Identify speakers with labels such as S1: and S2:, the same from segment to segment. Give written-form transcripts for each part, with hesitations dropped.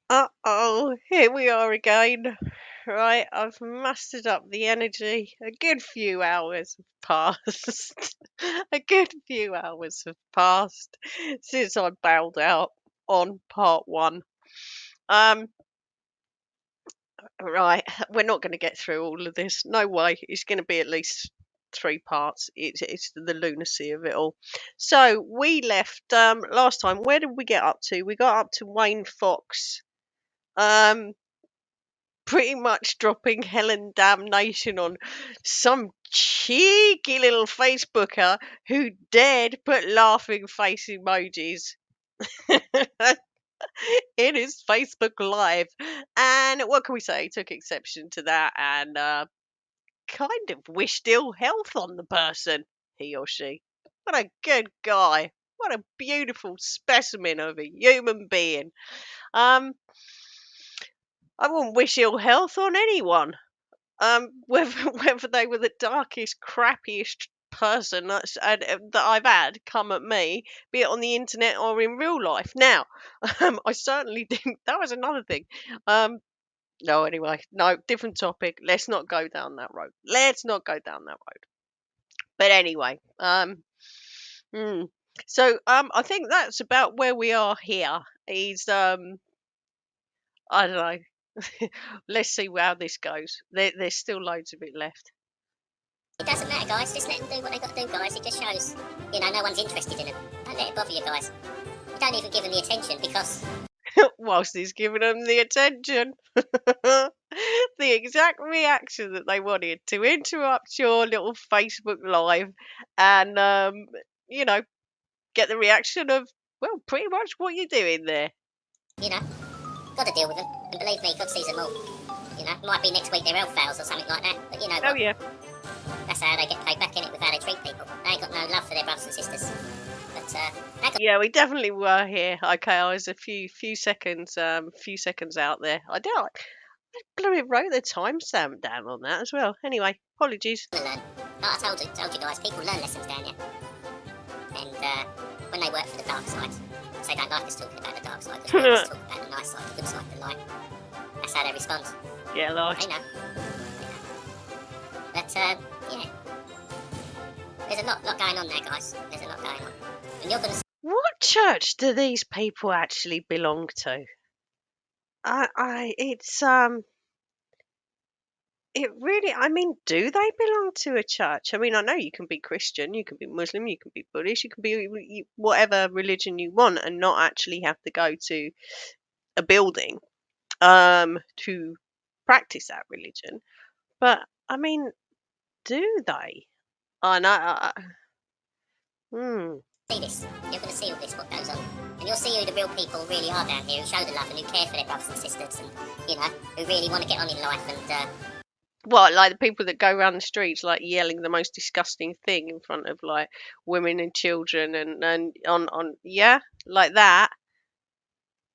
S1: Uh-oh, here we are again. Right, I've mustered up the energy. A good few hours have passed. A good few hours have passed since I bailed out on part one. Um, right, we're not going to get through all of this. No way. It's going to be at least three parts. It's the lunacy of it all. So we left last time. Where did we get up to? We got up to Wayne Fox. Um, pretty much dropping hell and damnation on some cheeky little Facebooker who dared put laughing face emojis in his Facebook Live. And what can we say? He took exception to that and kind of wished ill health on the person, he or she. What a good guy. What a beautiful specimen of a human being. Um, I wouldn't wish ill health on anyone. Whether whether they were the darkest, crappiest person that I've had come at me, be it on the internet or in real life. Now, I certainly think that was another thing. Um, no, anyway, no, different topic. Let's not go down that road. Let's not go down that road. But anyway, hmm. So I think that's about where we are here. Is I don't know. Let's see how this goes. There's still loads of it left.
S2: It doesn't matter, guys. Just let them do what they got to do, guys. It just shows, no one's interested in them. Don't let it bother you, guys. You don't even give them the attention because...
S1: Whilst he's giving them the attention. The exact reaction that they wanted to interrupt your little Facebook Live and, get the reaction of, well, pretty much what you're doing there.
S2: Got to deal with them. And believe me, God sees them all. It might be next week their health fails or something like that. But you know what?
S1: Oh, yeah.
S2: That's how they get paid back, innit, with how they treat people. They ain't got no love for their brothers and sisters. But,
S1: yeah, we definitely were here. Okay, I was a few seconds out there. I bloody wrote the timestamp down on that as well. Anyway, apologies.
S2: learn. Like I told you guys, people learn lessons down here. And when they work for the dark side, they don't like us talking about the dark side, because we always talk about the nice side, the good side, the light. That's how they respond.
S1: Yeah, like.
S2: They know. But, yeah. There's a lot going on there, guys. There's a lot going on. And you're going to...
S1: What church do these people actually belong to? It really, I mean, do they belong to a church? I mean, I know you can be Christian, you can be Muslim, you can be Buddhist, you can be whatever religion you want and not actually have to go to a building to practice that religion. But I mean, do they? I know.
S2: see this. You're going to see all this, what goes on. And you'll see who the real people really are down here, who show the love and who care for their brothers and sisters and, who really want to get on in life and...
S1: What, like the people that go around the streets like yelling the most disgusting thing in front of like women and children and on yeah, like that.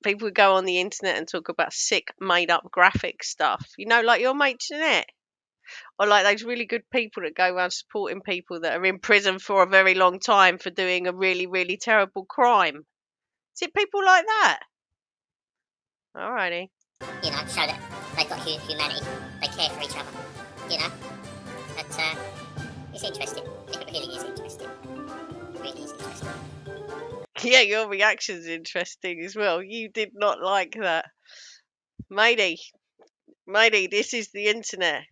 S1: People who go on the internet and talk about sick made up graphic stuff. Like your mate Jeanette. Or like those really good people that go around supporting people that are in prison for a very long time for doing a really, really terrible crime. Is it people like that? Alrighty.
S2: show that they've got humanity. They care for each other. But it's interesting. It really is interesting. It really is interesting.
S1: Yeah, your reaction's interesting as well. You did not like that. Matey, this is the internet.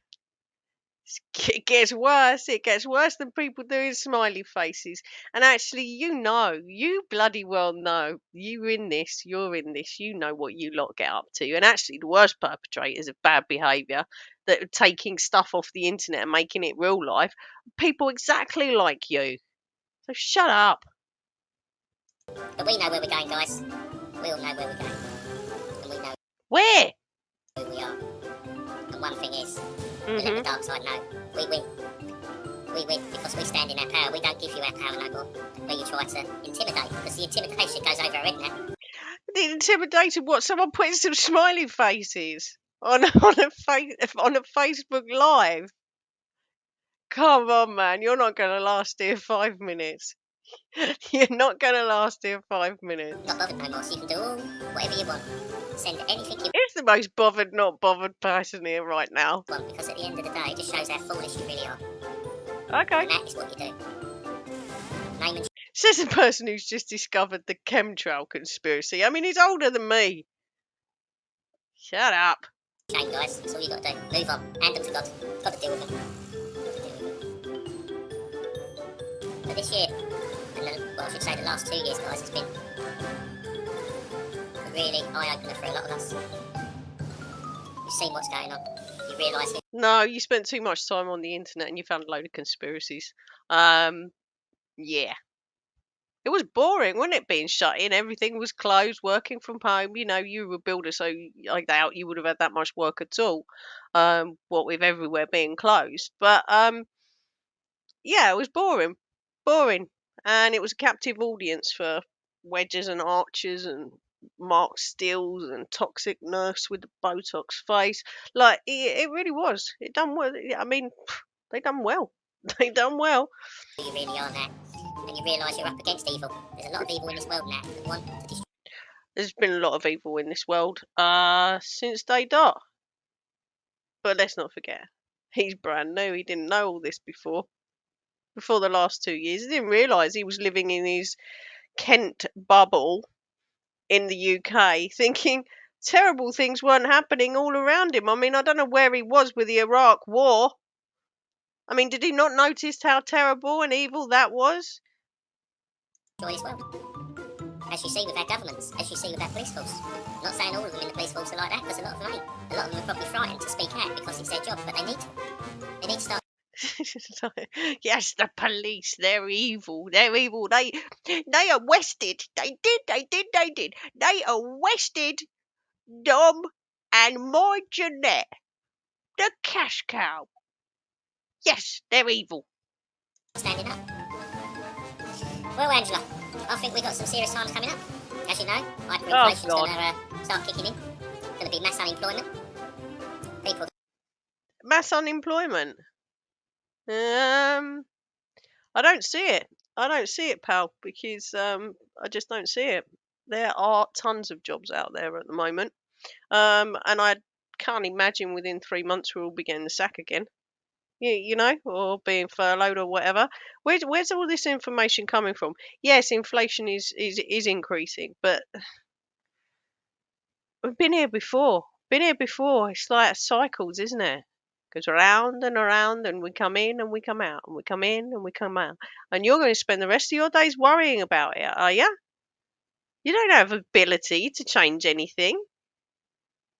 S1: It gets worse. It gets worse than people doing smiley faces. And actually, you bloody well know, you're in this, you know what you lot get up to. And actually, the worst perpetrators of bad behaviour that are taking stuff off the internet and making it real life, people exactly like you. So shut up.
S2: But we know where we're going, guys. We all know where we're going. And we know
S1: where
S2: who we are. And one thing is, we let the dark side know. We win. We win because we stand in our power. We don't give you our power no more. Where you try to intimidate, because the intimidation goes over our head now.
S1: The intimidation? What? Someone putting some smiley faces on a Facebook Live? Come on, man! You're not going to last here 5 minutes. You're not going to last here 5 minutes.
S2: Not bothered no more, so you can do all whatever you want. Send anything you
S1: Who's the most bothered, not bothered person here right now?
S2: want, because at the end of the day, it just shows how foolish you really are.
S1: Okay.
S2: And that is what you do. Name and
S1: Says the person who's just discovered the chemtrail conspiracy. I mean, he's older than me. Shut up.
S2: shame, guys. That's all you got to do. Move on. Hand them to God. Got to deal with them. But this year, and well, I should say the last 2 years, guys, has been a really eye-opener for a lot of us. You've seen what's going on. You realise it.
S1: No, you spent too much time on the internet and you found a load of conspiracies. Yeah. It was boring, wasn't it, being shut in? Everything was closed, working from home. You know, you were a builder, so I doubt you would have had that much work at all. What with everywhere being closed. But yeah, it was boring. Boring. And it was a captive audience for wedges and archers and Mark Steels and Toxic Nurse with the Botox face. Like, it really was. It done well. I mean, they done well. They done well.
S2: Who you really are now. And you realise you're up against evil. There's a lot of evil in this world now that want to destroy.
S1: There's been a lot of evil in this world since day dot. But let's not forget, he's brand new. He didn't know all this before the last 2 years. He didn't realise he was living in his Kent bubble in the UK, thinking terrible things weren't happening all around him. I mean, I don't know where he was with the Iraq War. I mean, did he not notice how terrible and evil that was?
S2: This world. As you see with our governments, as you see with our police force. I'm not saying all of them in the police force are like that, because a lot of them ain't. A lot of them are probably frightened to speak out because it's their job, but they need to. They need to start.
S1: Yes, the police, they're evil. They're evil. They arrested. They did. They arrested Dom and my Jeanette, the cash cow. Yes, they're evil.
S2: Standing up. Well, Angela, I think we've got some serious times coming up. As you know, hyperinflation's going to start kicking in. Going to be mass unemployment. People.
S1: Mass unemployment. I don't see it. I don't see it, pal, because I just don't see it. There are tons of jobs out there at the moment, and I can't imagine within 3 months we'll be getting the sack again. You know, or being furloughed or whatever. Where's all this information coming from? Yes, inflation is increasing, but we've been here before. It's like cycles, isn't it? Goes around and around, and we come in and we come out, and we come in and we come out. And you're going to spend the rest of your days worrying about it, are you? You don't have ability to change anything.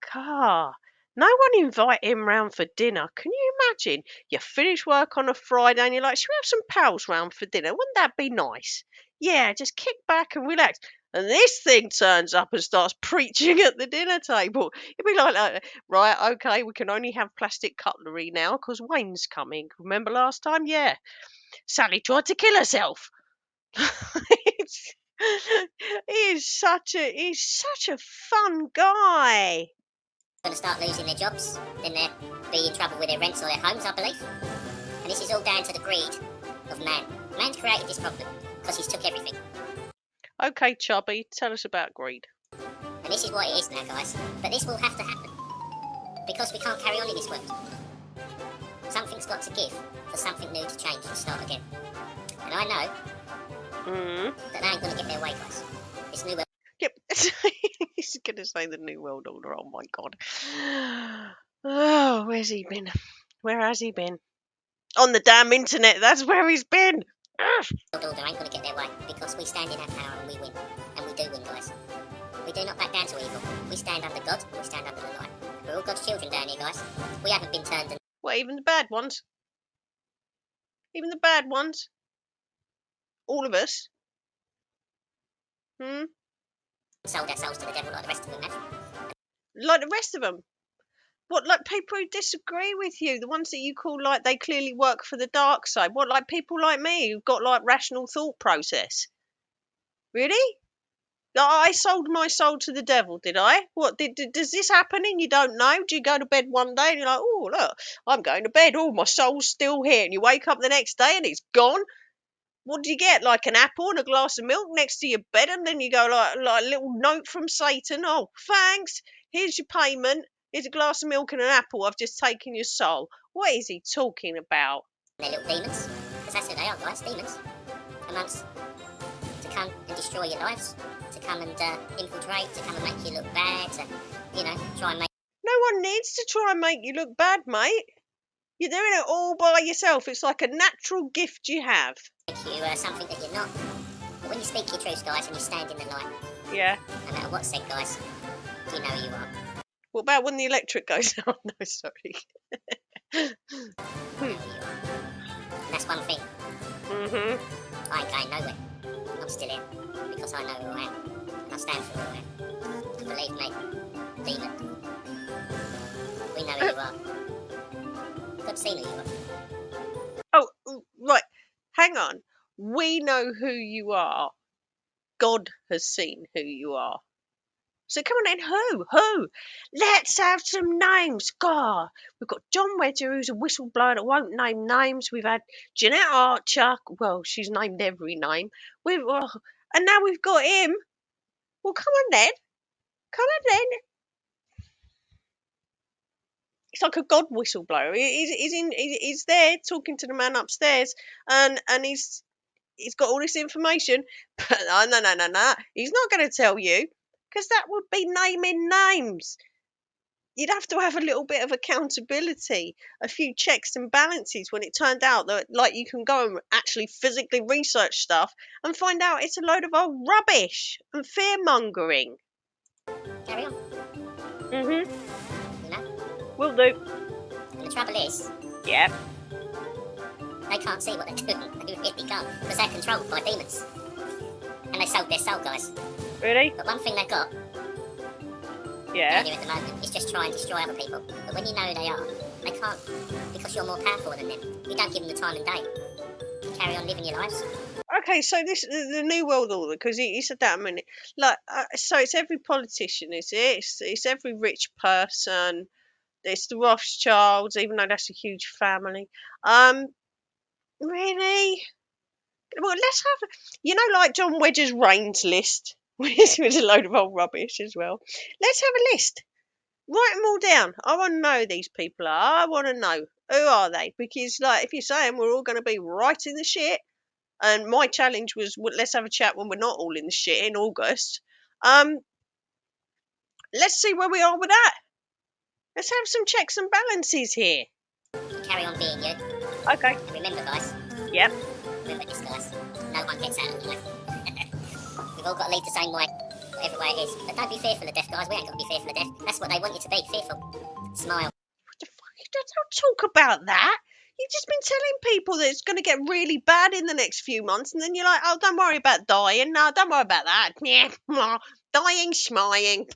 S1: Car. No one invite him round for dinner. Can you imagine? You finish work on a Friday and you're like, should we have some pals round for dinner? Wouldn't that be nice? Yeah, just kick back and relax. And this thing turns up and starts preaching at the dinner table. You'd be like, right, okay, we can only have plastic cutlery now because Wayne's coming. Remember last time? Yeah. Sally tried to kill herself. He's such a fun guy.
S2: Going to start losing their jobs, then they'll be in trouble with their rents or their homes, I believe. And this is all down to the greed of man. Man's created this problem because he's took everything.
S1: Okay, Chubby, tell us about greed.
S2: And this is what it is now, guys. But this will have to happen because we can't carry on in this world. Something's got to give for something new to change and start again. And I know that they ain't going to get their way, guys. This new world.
S1: Yep. He's going to say the New World Order. Oh, my God. Oh, where's he been? Where has he been? On the damn internet. That's where he's been.
S2: World Order ain't going to get their way because we stand in our power and we win. And we do win, guys. We do not back down to evil. We stand under God. We stand under the light. We're all God's children down here, guys. We haven't been turned.
S1: What, even the bad ones? Even the bad ones? All of us?
S2: Sold our souls to the devil like the rest of them have.
S1: Like the rest of them? What, like people who disagree with you? The ones that you call like they clearly work for the dark side? What, like people like me who've got like rational thought process? Really? I sold my soul to the devil, did I? What, does this happen and you don't know? Do you go to bed one day and you're like, oh, look, I'm going to bed. Oh, my soul's still here. And you wake up the next day and it's gone? what do you get? Like an apple and a glass of milk next to your bed, and then you go like a little note from Satan. Oh, thanks. Here's your payment. Here's a glass of milk and an apple. I've just taken your soul. What is he talking about?
S2: They're little demons, because that's who they are, guys. Demons, amongst to come and destroy your lives, to come and infiltrate, to come and make you look bad, to try and make.
S1: No one needs to try and make you look bad, mate. You're doing it all by yourself. It's like a natural gift you have.
S2: Make you something that you're not. But when you speak your truth, guys, and you stand in the light,
S1: yeah.
S2: No matter what's said, guys, you know who you are.
S1: What about when the electric goes out? No, sorry.
S2: You know who you are. And that's one thing. I ain't going nowhere. I'm still here because I know who I am, and I stand for who I am. And believe me, demon, we know who you are. God's seen who you are.
S1: Oh, right. Hang on. We know who you are. God has seen who you are. So come on then, who? Let's have some names. God, we've got John Wedger, who's a whistleblower that won't name names. We've had Jeanette Archer. Well, she's named every name. And now we've got him. Well, come on then. It's like a God whistleblower. He's there talking to the man upstairs, and he's got all this information. But no. He's not going to tell you, because that would be naming names. You'd have to have a little bit of accountability, a few checks and balances when it turned out that, like, you can go and actually physically research stuff and find out it's a load of old rubbish and fear-mongering.
S2: Carry on. You know?
S1: Will do.
S2: And the trouble is...
S1: Yeah.
S2: They can't see what they're doing. They really can't, because they're controlled by demons. And they sold their soul, guys.
S1: Really?
S2: But one thing they've got...
S1: Yeah.
S2: At the moment is just try and destroy other people. But when you know who they are, they can't, because you're more powerful than them. You don't give them the time and day. You carry on living your lives.
S1: Okay, so this the New World Order, because he said that a minute. Like, so it's every politician, is it? It's every rich person. It's the Rothschilds, even though that's a huge family. Really? Well, let's have, like John Wedger's Reigns list, which was a load of old rubbish as well. Let's have a list. Write them all down. I want to know who these people are. I want to know, who are they? Because, like, if you're saying we're all going to be right in the shit, and my challenge was, well, let's have a chat when we're not all in the shit in August. Let's see where we are with that. Let's have some checks and balances here.
S2: Carry on being you.
S1: Okay.
S2: And remember, guys.
S1: Yep.
S2: Remember this, guys. No one gets out of the way. We've all got to lead the same way, whatever way it is. But don't be fearful of death, guys. We ain't got to be fearful of death. That's what they want you to be, fearful. Smile.
S1: What the fuck? Don't talk about that. You've just been telling people that it's going to get really bad in the next few months, and then you're like, oh, don't worry about dying. No, don't worry about that. Yeah, dying, smiling,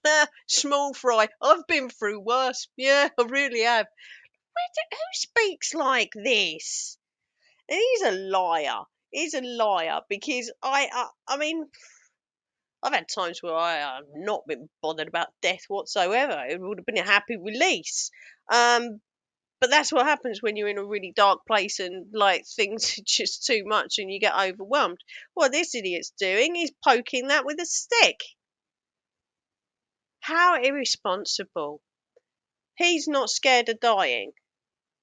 S1: small fry. I've been through worse. Yeah, I really have. Who speaks like this? And he's a liar. He's a liar, because I mean, I've had times where I have not been bothered about death whatsoever. It would have been a happy release. But that's what happens when you're in a really dark place and, like, things are just too much and you get overwhelmed. What this idiot's doing is poking that with a stick. How irresponsible. He's not scared of dying.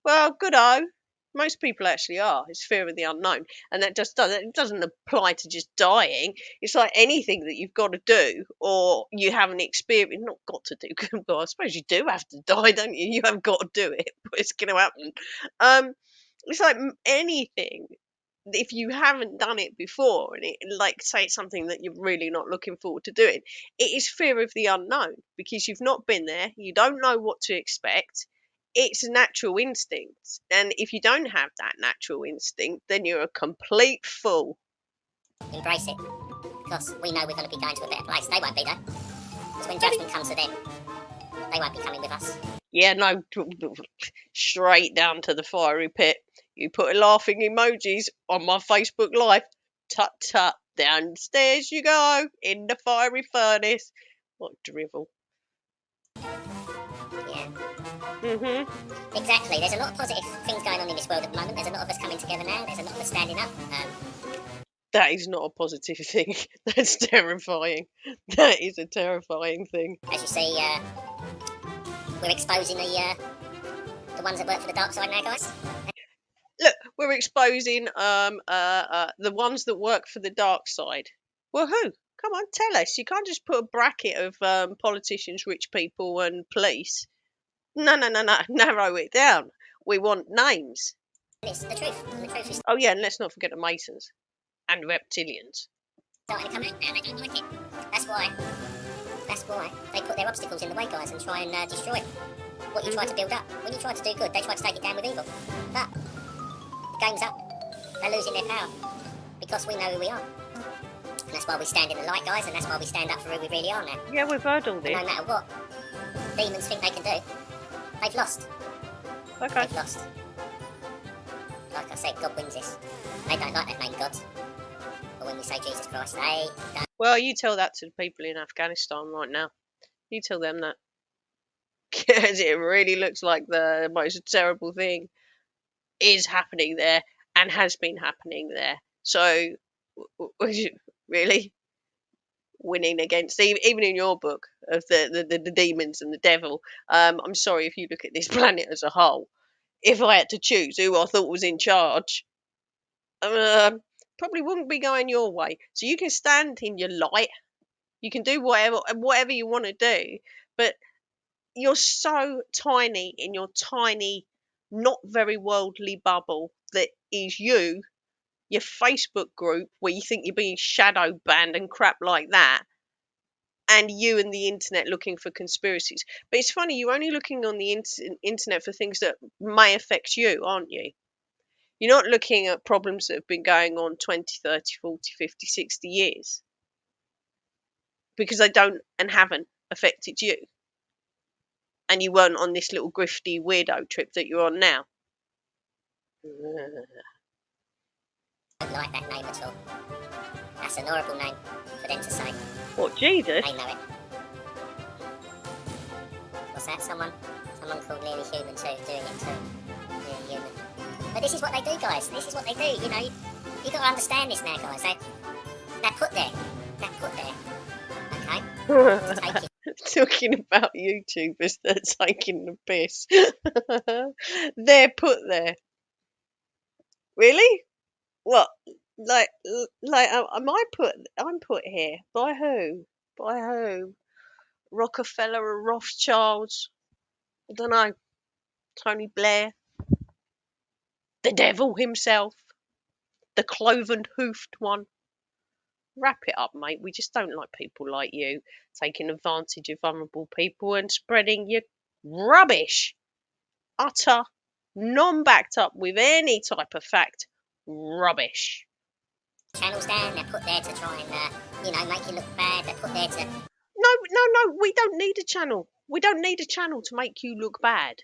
S1: Well, good-o. Most people actually are. It's fear of the unknown. And that just doesn't apply to just dying. It's like anything that you've got to do, or you haven't experienced, not got to do. Well, I suppose you do have to die, don't you? You haven't got to do it, but it's going to happen. It's like anything. If you haven't done it before, and say it's something that you're really not looking forward to doing, it is fear of the unknown, because you've not been there. You don't know what to expect. It's a natural instinct, and if you don't have that natural instinct, then you're a complete fool.
S2: Embrace it, because we know we're going to be going to a better place. They won't be there, because when judgment comes to them, they won't be coming with us. Yeah,
S1: no, straight down to the fiery pit. You put a laughing emojis on my Facebook Live. Tut tut, downstairs you go, in the fiery furnace. What drivel.
S2: Yeah. Exactly. There's a lot of positive things going on in this world at the moment. There's a lot of us coming together now. There's a lot of us standing up.
S1: That is not a positive thing. That's terrifying. That is a terrifying thing.
S2: As you see, we're exposing the ones that work for the dark side now, guys.
S1: Look, we're exposing the ones that work for the dark side. Well, who? Come on, tell us. You can't just put a bracket of politicians, rich people, and police. No, narrow it down. We want names.
S2: It's the truth. And the truth is
S1: Oh yeah, and let's not forget the Masons and reptilians.
S2: starting to come out now. They don't like it. That's why they put their obstacles in the way, guys, and try and destroy what you try to build up. When you try to do good, they try to take it down with evil. But the game's up. They're losing their power because we know who we are. And that's why we stand in the light, guys, and that's why we stand up for who we really are now.
S1: Yeah, we've heard all this.
S2: No matter what demons think they can do, they've lost.
S1: Okay.
S2: They've lost. Like I said, God wins this. They don't like that name, God. But when we say Jesus Christ, they don't.
S1: Well, you tell that to the people in Afghanistan right now. You tell them that. Because it really looks like the most terrible thing is happening there and has been happening there. So, really? Winning against, even in your book of the demons and the devil, I'm sorry if you look at this planet as a whole. If I had to choose who I thought was in charge, probably wouldn't be going your way. So you can stand in your light, you can do whatever you want to do, but you're so tiny in your tiny, not very worldly bubble that is you, your Facebook group where you think you're being shadow banned and crap like that, and you and the internet looking for conspiracies. But it's funny, you're only looking on the internet for things that may affect you, aren't you? You're not looking at problems that have been going on 20, 30, 40, 50, 60 years. Because they don't and haven't affected you. And you weren't on this little grifty weirdo trip that you're on now.
S2: I don't like that name at all. That's an horrible name for them to say.
S1: What, Jesus?
S2: They know it. What's that? Someone called Nearly Human too, doing it too. Nearly Human. But this is what they do, guys. This is what they do. You know, you got to understand this now, guys. They're put there. They're put there. Okay. Take it.
S1: Talking about YouTubers that are taking the piss. They're put there. Really? What? Like, I'm put here. By who? By who? Rockefeller or Rothschilds? I don't know. Tony Blair? The devil himself? The cloven-hoofed one? Wrap it up, mate. We just don't like people like you taking advantage of vulnerable people and spreading your rubbish. Utter, non-backed up with any type of fact, rubbish.
S2: Channels down, they're put there to try and, make you look bad. They're put there to...
S1: No, we don't need a channel. We don't need a channel to make you look bad.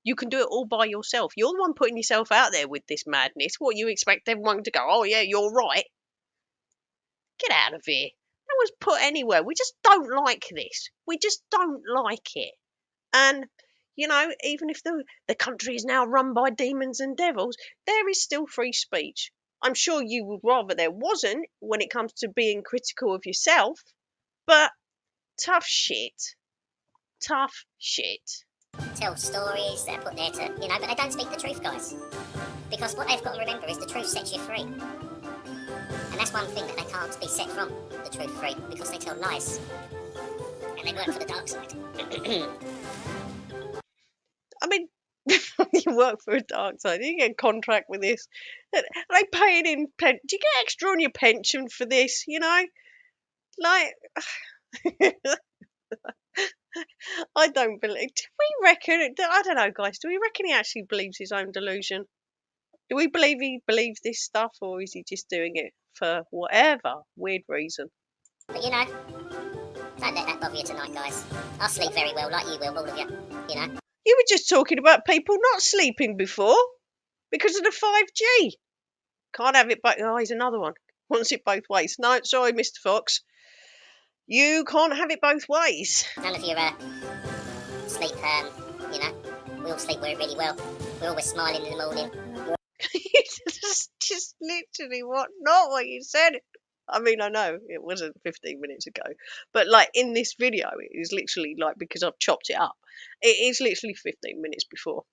S1: You can do it all by yourself. You're the one putting yourself out there with this madness. What, you expect everyone to go, oh yeah, you're right? Get out of here. No one's put anywhere. We just don't like this. We just don't like it. And, even if the country is now run by demons and devils, there is still free speech. I'm sure you would rather there wasn't when it comes to being critical of yourself. But tough shit. Tough shit.
S2: Tell stories, they're put there to, but they don't speak the truth, guys. Because what they've got to remember is the truth sets you free. And that's one thing that they can't be set from, the truth free, because they tell lies. And they work for the dark side.
S1: I mean, you work for a dark side. You get a contract with this. Are they paying in do you get extra on your pension for this, Like, I don't believe. Do we reckon? I don't know, guys. Do we reckon he actually believes his own delusion? Do we believe he believes this stuff, or is he just doing it for whatever weird reason?
S2: But don't let that bother you tonight, guys. I'll sleep very well, like you will, all of you.
S1: You were just talking about people not sleeping before because of the 5G. Can't have it both. Oh, here's another one. Wants it both ways. No, sorry, Mr. Fox. You can't have it both ways.
S2: None of you sleep, we all sleep really well. We're always smiling in the morning.
S1: That's just literally not what you said. I mean, I know it wasn't 15 minutes ago, but like in this video, it is literally like, because I've chopped it up, it is literally 15 minutes before.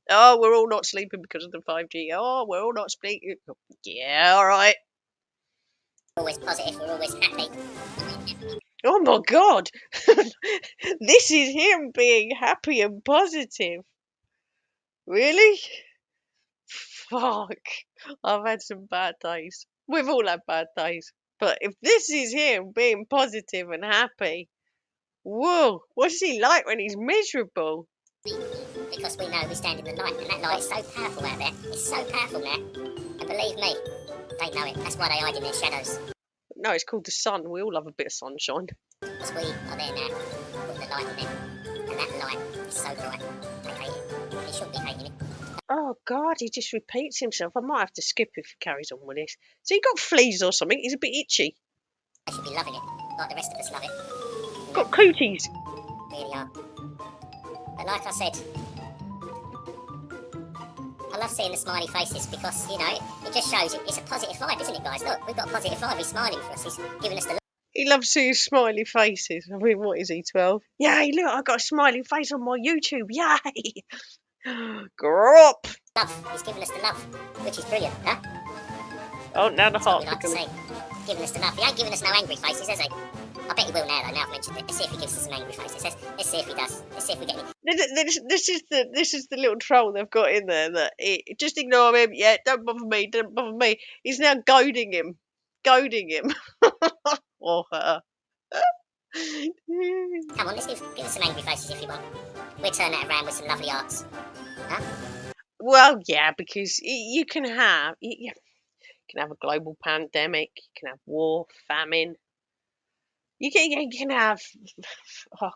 S1: Oh, we're all not sleeping because of the 5G. Oh, we're all not sleeping. Yeah, all right.
S2: Always positive, we're always happy.
S1: Oh my God. This is him being happy and positive. Really? Fuck. I've had some bad days. We've all had bad days. But if this is him being positive and happy, whoa, what's he like when he's miserable?
S2: Because we know we stand in the light, and that light is so powerful out there. It's so powerful now. And believe me, they know it. That's why they hide in their shadows.
S1: No, it's called the sun. We all love a bit of sunshine.
S2: Because we are there now, putting the light on them. And that light is so bright. They hate it. They shouldn't be hating it.
S1: Oh God, he just repeats himself. I might have to skip if he carries on with this. So he got fleas or something. He's a bit itchy.
S2: They should be loving it, like the rest of us love it.
S1: Got cooties.
S2: Really are. But like I said, I love seeing the smiley faces because, you know, it just shows it's a positive vibe, isn't it, guys? Look, we've got a positive vibe. He's smiling for us. He's giving us the
S1: He loves seeing smiley faces. I mean, what is he, 12? Yay, look, I got a smiley face on my YouTube. Yay. Grow up.
S2: love. He's giving us the love, which is brilliant, huh?
S1: Oh, now the
S2: That's what
S1: heart.
S2: we like to see. Giving us the love. He ain't giving us no angry faces, has he? I bet he will now, though. Now I've mentioned it. Let's see if he gives us some angry faces. Let's see if he does. Let's see if we get any.
S1: This is the little troll they've got in there. That just ignore him. Yeah, don't bother me. Don't bother me. He's now goading him, or her.
S2: Come on, let's give us some angry faces if you want. We'll turn that around with some lovely arts. Huh?
S1: Well, yeah, because you can have you can have a global pandemic. You can have war, famine. You can have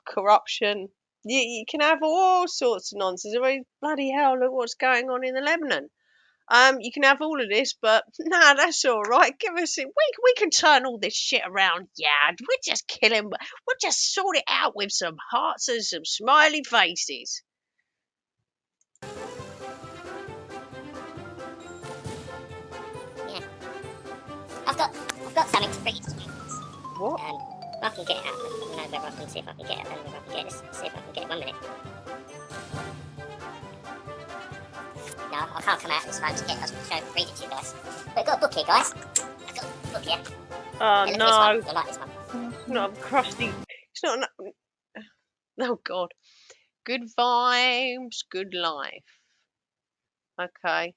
S1: corruption. You can have all sorts of nonsense. I mean, bloody hell, look what's going on in the Lebanon. You can have all of this, but nah, that's all right. Give us it. We can turn all this shit around. Yeah, we're just killing. We'll just sort it out with some hearts and some smiley faces.
S2: Yeah. I've got something to bring you.
S1: What?
S2: I can get it out. I don't know whether I can see if I can get it. I don't know if I can get it. Let's see if I can get it. 1 minute. No, I can't come out of this phone to get it. I'll read it to you guys. But I've got a book here, guys. I've got a book here.
S1: Oh
S2: Look at this
S1: no,
S2: one. You'll like this one.
S1: not crusty. It's not. Oh God. Good vibes, good life. Okay.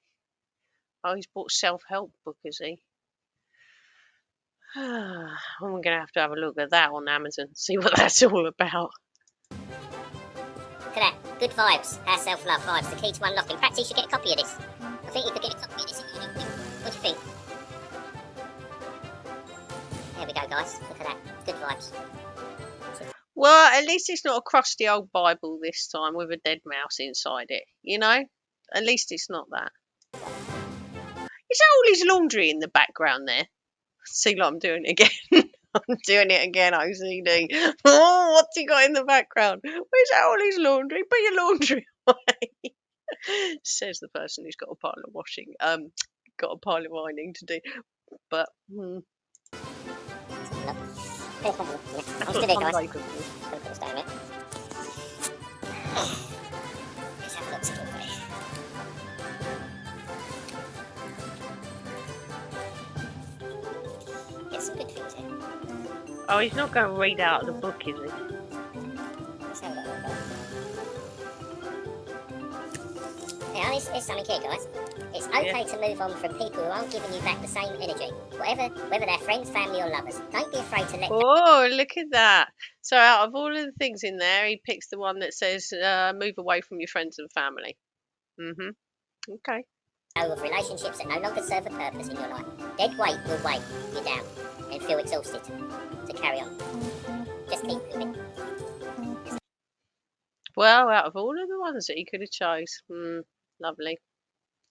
S1: Oh, he's bought self-help book, is he? I'm going to have a look at that on Amazon, see what that's all about.
S2: Look at that. Good vibes. Our self-love vibes. The key to unlocking. Perhaps you should get a copy of this. I think you could get a copy of this if you want. What do you think? There we go, guys. Look at that. Good vibes.
S1: Well, at least it's not a crusty old Bible this time with a dead mouse inside it, you know? At least it's not that. Is that all his laundry in the background there? See, like I'm doing it again. I'm doing it again, OCD. Oh, what's he got in the background? Where's that all his laundry? Put your laundry away. Says the person who's got a pile of washing. Got a pile of ironing to do. But,
S2: I'm still there, guys. Let's put this down there. Let's have a look. Get some good things here.
S1: oh, he's not going to read out the book, is he?
S2: Let's have a look. Now, there's something here, guys. It's okay to move on from people who aren't giving you back the same energy, whether they're friends, family, or lovers. Don't be afraid to let
S1: Oh, look at that. So out of all of the things in there, he picks the one that says, move away from your friends and family. Okay.
S2: go of relationships that no longer serve a purpose in your life. Dead weight will weigh you down and feel exhausted to carry on. Just keep moving.
S1: Well, out of all of the ones that he could have chose, lovely.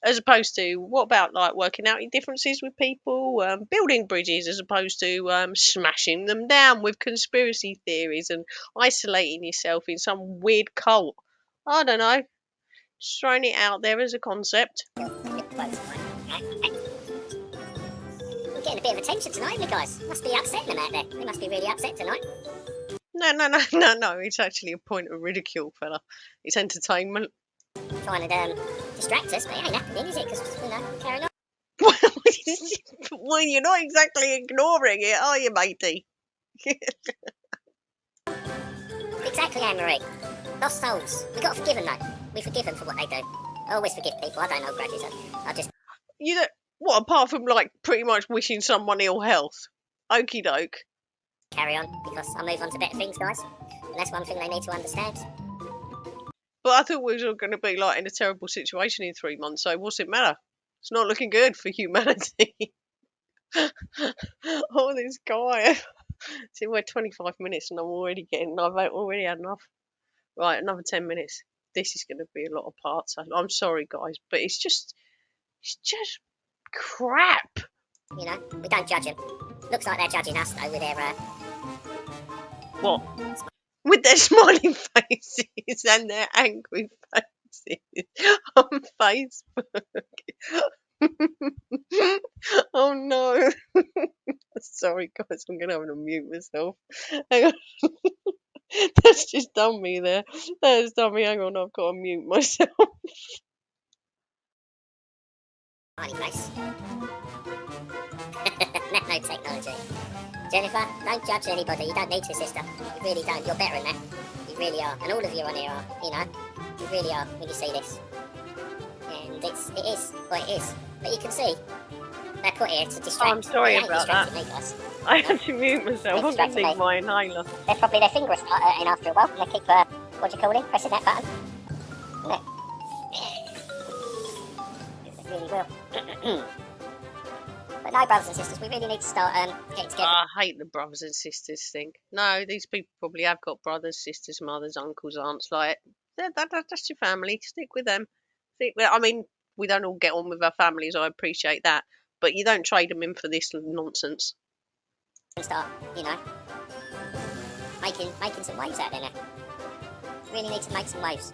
S1: As opposed to, what about like working out your differences with people, building bridges, as opposed to smashing them down with conspiracy theories and isolating yourself in some weird cult. I don't know. Just throwing it out there as a concept.
S2: We're getting a bit of attention tonight, aren't we, guys? Must be upsetting them out there. They must be really upset tonight.
S1: No. It's actually a point of ridicule, fella. It's entertainment.
S2: Trying to distract us, but it ain't happening, is it? Because, you know, we're carrying on.
S1: Well, you're not exactly ignoring it, are you, matey?
S2: Exactly, Anne-Marie. Lost souls. We've got to forgive them, though. We forgive them for what they do. I always forgive people. I don't hold grudges. I just...
S1: You know, what, apart from, like, pretty much wishing someone ill health? Okie doke.
S2: carry on, because I move on to better things, guys. And that's one thing they need to understand.
S1: But I thought we were going to be, like, in a terrible situation in 3 months, so what's it matter? It's not looking good for humanity. Oh, this guy. See, we're 25 minutes and I've already had enough. Right, another 10 minutes. This is going to be a lot of parts. I'm sorry, guys, but it's just crap.
S2: You know, we don't judge them. Looks like they're judging us, though, with their...
S1: What? With their smiling faces and their angry faces on Facebook. Oh no. Sorry guys, I'm gonna have to mute myself. Hang on. That's just done me there. That has done me. Hang on, I've got to mute myself.
S2: Smiley face. Nanotechnology. Jennifer, don't judge anybody. You don't need to, sister. You really don't. You're better than that. You really are. And all of you on here are, you know. You really are when you see this. And it is what it is. But you can see, they're put here to distract.
S1: I'm sorry about that.
S2: Me, guys.
S1: I had to mute myself. I'm going to need my inhaler.
S2: They're probably their fingers start hurting after a while. And they keep, what do you call it? Pressing that button. Isn't it? It really will. But no, brothers and sisters, we really need to start getting together.
S1: I hate the brothers and sisters thing. No, these people probably have got brothers, sisters, mothers, uncles, aunts. Like, that's your family. Stick with them. I mean, we don't all get on with our families. I appreciate that. But you don't trade them in for this nonsense.
S2: And start, you know, making some waves out there now. We really need to make some waves.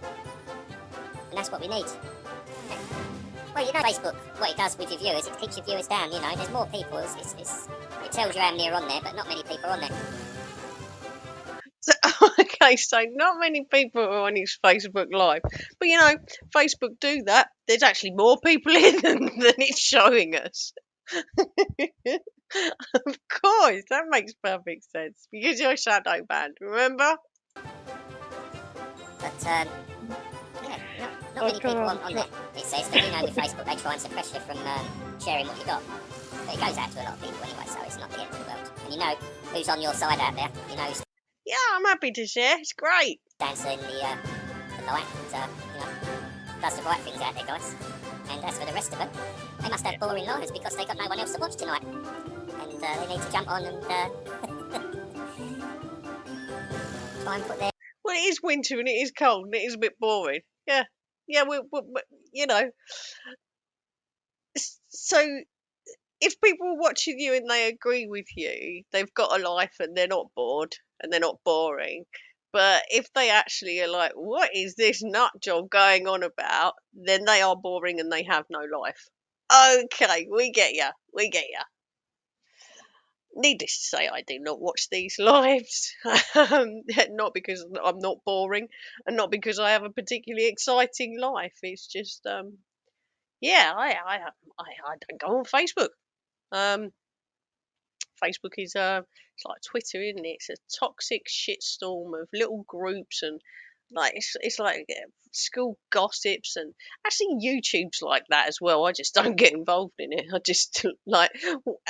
S2: And that's what we need. Well, you know Facebook, what it does with your viewers, it keeps your viewers down, you know. There's more people, it tells you how many are on there, but not many people are on there.
S1: So, okay, so not many people are on his Facebook Live. But, you know, Facebook do that. There's actually more people in than it's showing us. Of course, that makes perfect sense. Because you're shadow banned, remember?
S2: But, yeah, not many people on there. It says, but you know with Facebook they try and suppress you from sharing what you got. But it goes out to a lot of people anyway, so it's not the end of the world. And you know who's on your side out there. You know who's...
S1: Yeah, I'm happy to share. It's great.
S2: Dancing the light and, you know, does the right things out there, guys. And as for the rest of them, they must have boring lives because they got no one else to watch tonight. And they need to jump on and try and put their...
S1: Well, it is winter and it is cold and it is a bit boring. Yeah, we you know. So, if people are watching you and they agree with you, they've got a life and they're not bored and they're not boring. But if they actually are like, what is this nut job going on about? Then they are boring and they have no life. Okay, we get ya. Needless to say, I do not watch these lives. Not because I'm not boring and not because I have a particularly exciting life. It's just, yeah, I don't go on Facebook. Facebook is it's like Twitter, isn't it? It's a toxic shitstorm of little groups and like it's like school gossips and actually YouTube's like that as well. I just don't get involved in it. I just like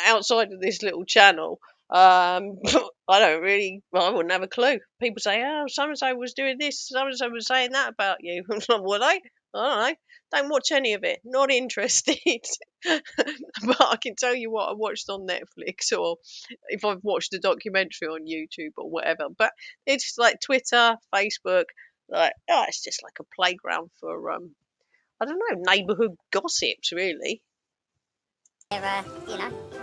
S1: outside of this little channel. I wouldn't have a clue. People say, oh, so and so was doing this, so and so was saying that about you. Were they? I don't know. Don't watch any of it. Not interested. But I can tell you what I watched on Netflix or if I've watched a documentary on YouTube or whatever. But it's like Twitter, Facebook, like it's just like a playground for I don't know, neighbourhood gossips really.
S2: You know,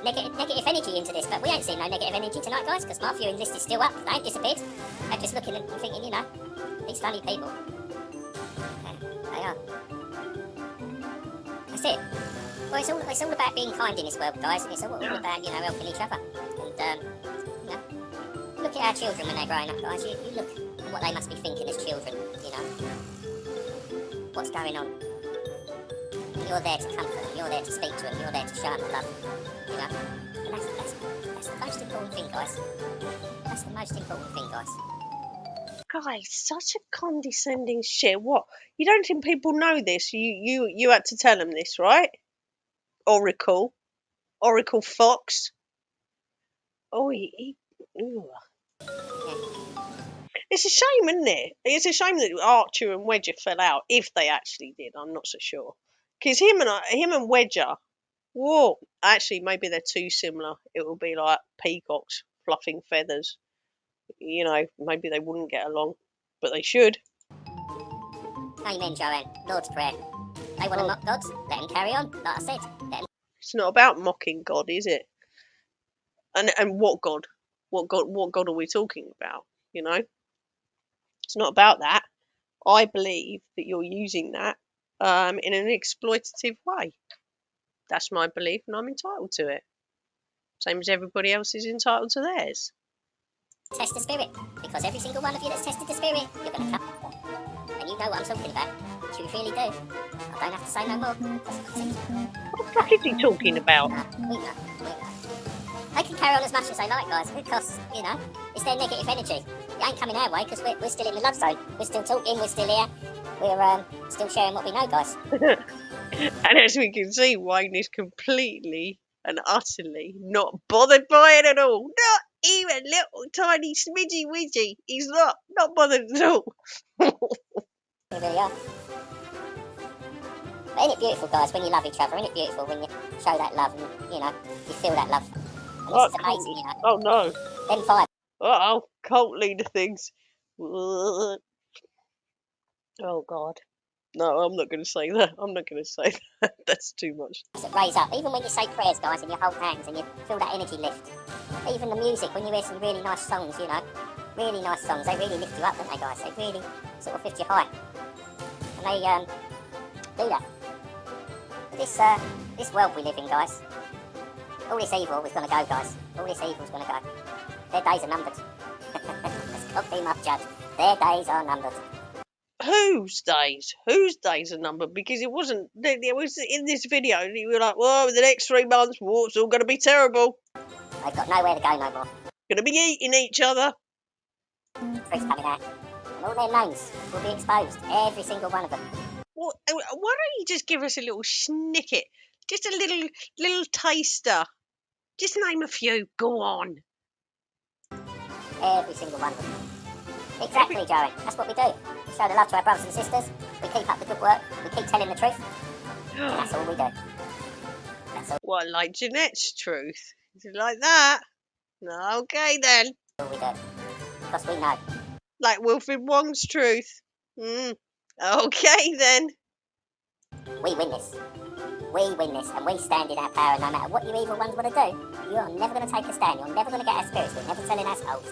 S2: negative energy into this, but we ain't seen no negative energy tonight, guys, because my viewing list is still up. They ain't disappeared. They're just looking and thinking, you know, these funny people. Yeah, they are. That's it. Well, it's all about being kind in this world, guys. It's all about, you know, helping each other. And, you know, look at our children when they're growing up, guys. You look at what they must be thinking as children, you know. What's going on? And you're there to comfort them. You're there to speak to them. You're there to show them the love, you know. And that's the most important thing, guys. That's the most important thing, guys.
S1: Guys, such a condescending shit. What? You don't think people know this? You had to tell them this, right? Oracle Fox. Oh, ugh. It's a shame, isn't it? It's a shame that Archer and Wedger fell out. If they actually did, I'm not so sure. Because him and Wedger, whoa, actually maybe they're too similar. It will be like peacocks fluffing feathers. You know, maybe they wouldn't get along, but they should.
S2: Amen, Joanne. Lord's Prayer. They want to mock gods, let them carry on. Like I said, let them.
S1: It's not about mocking God, is it? And what God? What God are we talking about? You know, it's not about that. I believe that you're using that in an exploitative way. That's my belief, and I'm entitled to it. Same as everybody else is entitled to theirs.
S2: Test the spirit, because every single one of you that's tested the spirit, you're going to come. And you know what I'm talking about. You really do. I don't have to say no more.
S1: What the fuck is he talking about?
S2: We know. They can carry on as much as they like, guys, because, you know, it's their negative energy. It ain't coming our way, because we're still in the love zone. We're still talking, we're still here. We're still sharing what we know, guys.
S1: And as we can see, Wayne is completely and utterly not bothered by it at all. Not even little tiny smidgy widgy. He's not bothered at all.
S2: We really are. But isn't it beautiful, guys, when you love each other? Isn't it beautiful when you show that love and, you know, you feel that love? And this is amazing, you know.
S1: Oh, no.
S2: Them five.
S1: Uh-oh, cult leader things. Oh, God. No, I'm not going to say that. I'm not going to say that. That's too much.
S2: That raise up. Even when you say prayers, guys, and you hold hands and you feel that energy lift. Even the music, when you hear some really nice songs, you know, really nice songs, they really lift you up, don't they, guys? They really sort of lift you high. And they do that. This world we live in, guys, all this evil is going to go, guys. All this evil is going to go. Their days are numbered. Let's not be much judged. Their days are numbered.
S1: Whose days? Whose days are numbered? Because it wasn't. It was in this video, and you were like, "Whoa, the next 3 months, it's all going to be terrible.
S2: They've got nowhere to go no more.
S1: Going to be eating each other."
S2: Truth's coming out, and all their names will be exposed. Every single one of them.
S1: Well, why don't you just give us a little snicket, just a little taster? Just name a few. Go on.
S2: Every single one of them. Exactly, Joey. That's what we do. We show the love to our brothers and sisters. We keep up the good work. We keep telling the truth. That's all we do. That's all.
S1: What, like Jeanette's truth? Is it like that? No, okay then.
S2: All we do. Because we know.
S1: Like Wilfred Wong's truth. Okay then.
S2: We win this. We win this, and we stand in our power. No matter what you evil ones want to do, you are never going to take a stand. You're never going to get our spirits. We're never telling our souls.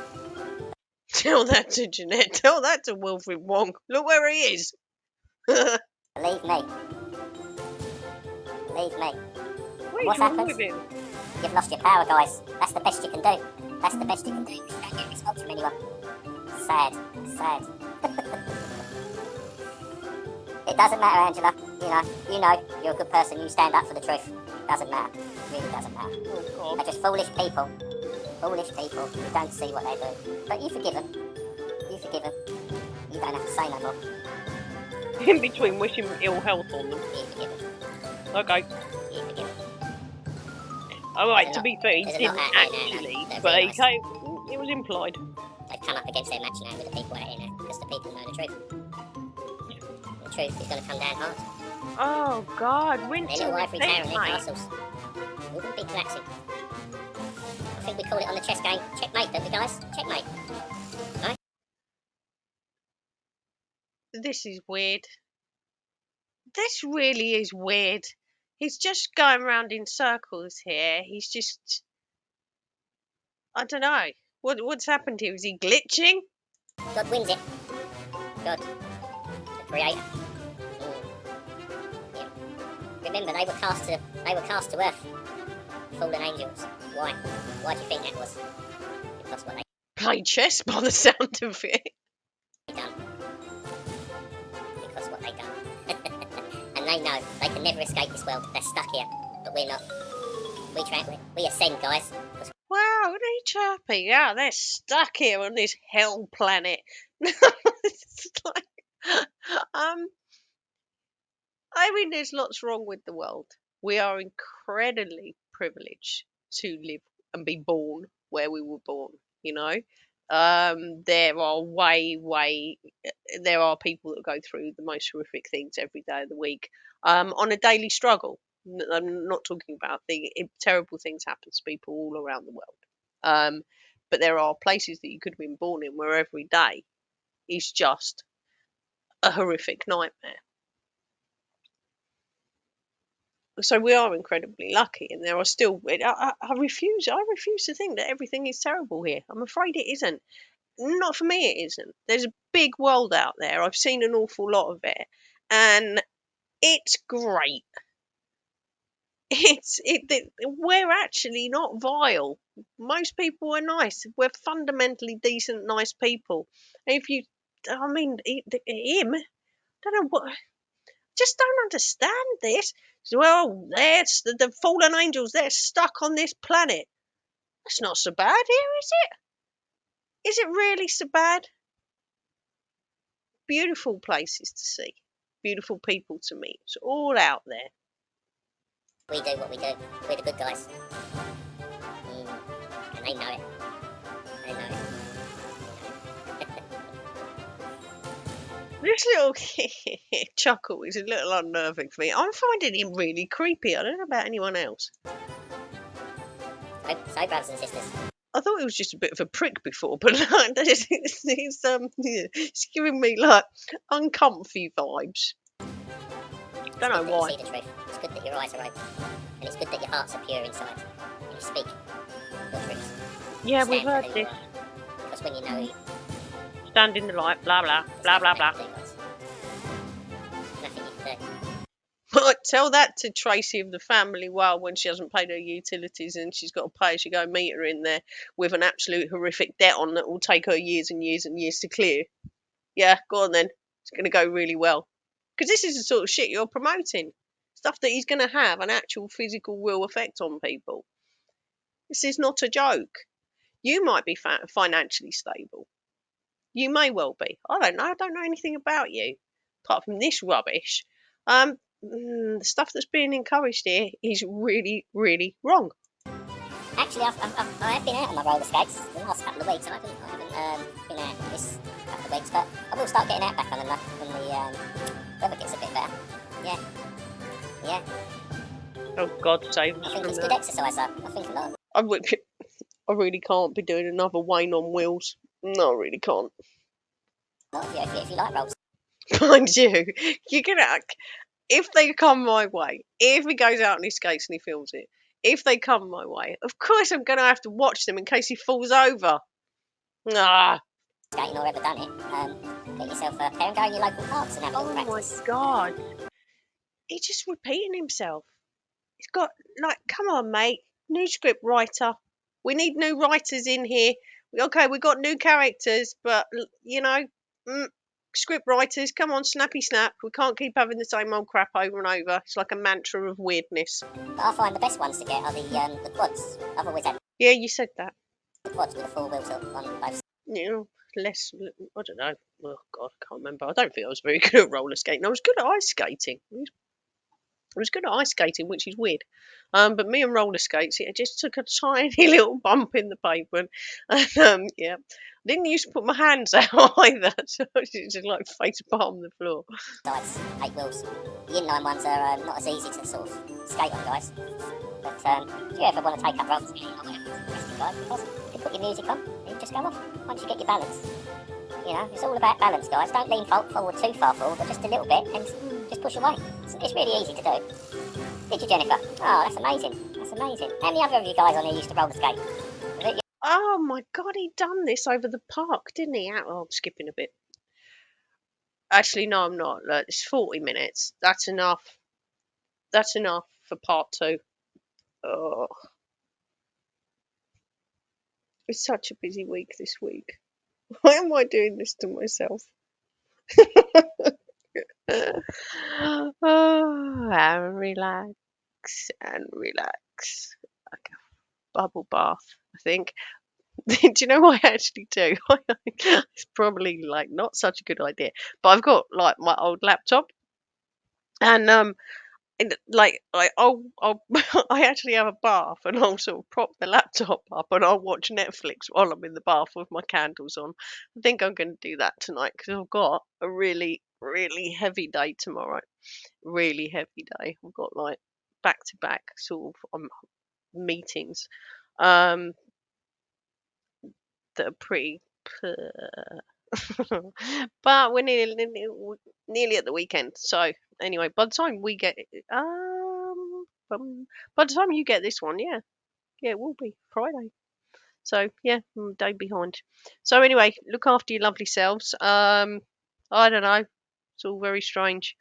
S1: Tell that to Jeanette. Tell that to Wilfred Wong. Look where he is.
S2: Believe me. Believe me. What's happened? You've lost your power, guys. That's the best you can do. That's the best you can do. You don't get a response from anyone. Sad. Sad. It doesn't matter, Angela. You know, you're a good person. You stand up for the truth. Doesn't matter. It really doesn't matter.
S1: Oh,
S2: they're just foolish people. Foolish people who don't see what they do. But you forgive them. You forgive them. You don't have to say no more.
S1: In between wishing ill health on them.
S2: You forgive them.
S1: Okay.
S2: You forgive them.
S1: Alright, to be fair, he didn't actually, but it was implied.
S2: They've come up against their match now with the people out here now, because the people know the truth. The truth is going to come down hard.
S1: Oh God, Winter.
S2: Their little ivory tower and their castles. All going to be collapsing. I think we call it on the chess game checkmate, don't we, guys? Checkmate. Right?
S1: This is weird. This really is weird. He's just going around in circles here. He's just... I don't know. What's happened here? Is he glitching?
S2: God wins it. God. The creator. Yeah. remember they were cast to earth. Fallen angels. Why? Why do you think that was? Because what
S1: Play chess by the sound of it.
S2: they done. Because what they done. And they know they can never escape this world. They're stuck here, but we're not. We ascend, guys.
S1: Wow, aren't they chirpy? Yeah, they're stuck here on this hell planet. It's like, I mean, there's lots wrong with the world. We are incredibly privileged to live and be born where we were born, you know. There are people that go through the most horrific things every day of the week, on a daily struggle. I'm not talking about terrible things happen to people all around the world. But there are places that you could have been born in where every day is just a horrific nightmare. So we are incredibly lucky, and there are still. I refuse to think that everything is terrible here. I'm afraid it isn't. Not for me, it isn't. There's a big world out there. I've seen an awful lot of it, and it's great. We're actually not vile. Most people are nice. We're fundamentally decent, nice people. And if you, I mean, him, I don't know what. Just don't understand this. Well, there's the fallen angels. They're stuck on this planet. That's not so bad here, is it? Is it really so bad? Beautiful places to see, beautiful people to meet. It's all out there.
S2: We do what we do. We're the good guys. And they know it. They know it.
S1: This little chuckle is a little unnerving for me. I'm finding him really creepy. I don't know about anyone else.
S2: So, brothers and sisters.
S1: I thought he was just a bit of a prick before, but he's giving me like uncomfy vibes. Don't know why.
S2: You see the truth. It's good that your eyes are open, and it's good that your hearts are pure inside. And you speak your truth.
S1: Yeah, we've heard this.
S2: Because when you know,
S1: Stand in the light, blah blah blah blah blah.
S2: Nothing you can do.
S1: Tell that to Tracy of the Family Well when she hasn't paid her utilities and she's got to pay as you go meter in there with an absolute horrific debt on that will take her years and years and years to clear. Yeah, go on then. It's going to go really well. Because this is the sort of shit you're promoting. Stuff that is going to have an actual physical real effect on people. This is not a joke. You might be financially stable. You may well be. I don't know. I don't know anything about you. Apart from this rubbish. The stuff that's being encouraged here is really, really wrong.
S2: Actually, I have been out on my roller skates the last couple of weeks. I haven't been out this couple of weeks, but I will start getting out back on enough when the weather gets a bit better. Yeah.
S1: Oh, God save us
S2: I think
S1: from
S2: it's
S1: that.
S2: good exercise, though. I think a lot.
S1: I really can't be doing another Wayne on wheels. No, I really can't.
S2: Not if you like rolls.
S1: Mind you, you're gonna. If they come my way, if he goes out on his skates and he films it, if they come my way, of course I'm gonna have to watch them in case he falls over. Ah.
S2: Skating or ever done it, get yourself a pair and go in your local parks and have a little practice.
S1: My God. He's just repeating himself. He's got, like, come on, mate. New script writer. We need new writers in here. Okay, we've got new characters, but, script writers, come on, snappy snap. We can't keep having the same old crap over and over. It's like a mantra of weirdness.
S2: But I find the best ones to get are the quads. I've always had
S1: Yeah, you said that.
S2: the quads with the four wheels on both sides.
S1: Less, I don't know. Oh, God, I can't remember. I don't think I was very good at roller skating. I was good at ice skating. I was good at ice skating, which is weird. But me and roller skates, it just took a tiny little bump in the pavement. And, I didn't used to put my hands out either. So I just like face palm the floor.
S2: Sides, 8 wheels. The inline ones are not as easy to sort of skate on, guys. But if you ever want to take up roller skating, guys, you put your music on and you just go off once you get your balance. It's all about balance, guys. Don't lean forward too far forward, but just a little bit and just push away. It's really easy to do. Did you, Jennifer? Oh, that's amazing. That's amazing. How many other of you guys on here used to roller skate?
S1: Oh my God, he done this over the park, didn't he? Oh, I'm skipping a bit. Actually, no, I'm not. Look, it's 40 minutes. That's enough. that's enough for part 2. Oh, it's such a busy week this week. Why am I doing this to myself? Oh, and relax and relax. Like a bubble bath, I think. Do you know what I actually do? It's probably like not such a good idea, but I've got like my old laptop, and like I'll I actually have a bath, and I'll sort of prop the laptop up, and I'll watch Netflix while I'm in the bath with my candles on. I think I'm going to do that tonight because I've got a really heavy day tomorrow. Really heavy day. I've got like back to back sort of meetings um that are pretty. But we're nearly at the weekend. So anyway, by the time we get by the time you get this one, yeah, it will be Friday. So yeah, day behind. So anyway, look after your lovely selves. I don't know. It's all very strange.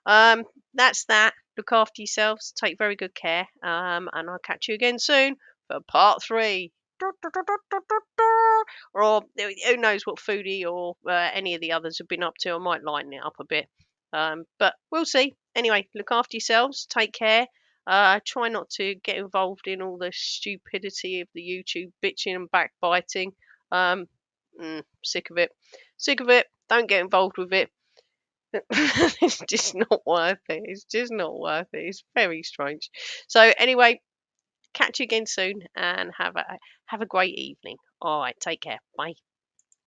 S1: Um, that's that. Look after yourselves. Take very good care. And I'll catch you again soon for part 3. Or who knows what Foodie or any of the others have been up to. I might lighten it up a bit. But we'll see. Anyway, look after yourselves. Take care. Try not to get involved in all the stupidity of the YouTube bitching and backbiting. Um, sick of it. Sick of it. Don't get involved with it. It's just not worth it. It's just not worth it. It's very strange. So anyway, catch you again soon and have a great evening. All right, take care. Bye.